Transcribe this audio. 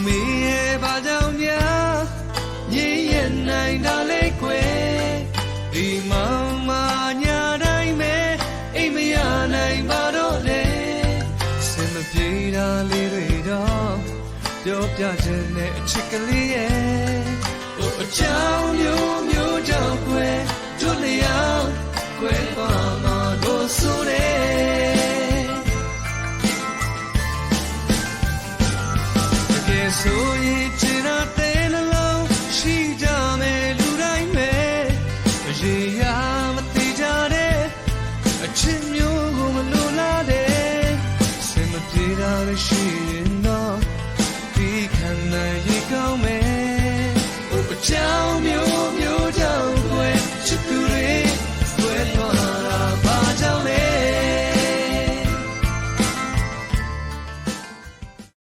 မေရဲ့ဘာကြောင့်များညင်ရဲ့နိုင်တာလေခွေဒီမောင်မညာတိုင်းပဲအိမ်မရနိုင်ပါတော့လေစင်မပြေတာလေးတွေတော့ပြောပြခြင်းနဲ့အချစ်ကလေးရဲ့ဟိုအကြောင်းမျိုးကြောင့်ခွေတို့လျောင်းခွေပါမလို့ဆိုတယ်တကယ်ဆိုရင်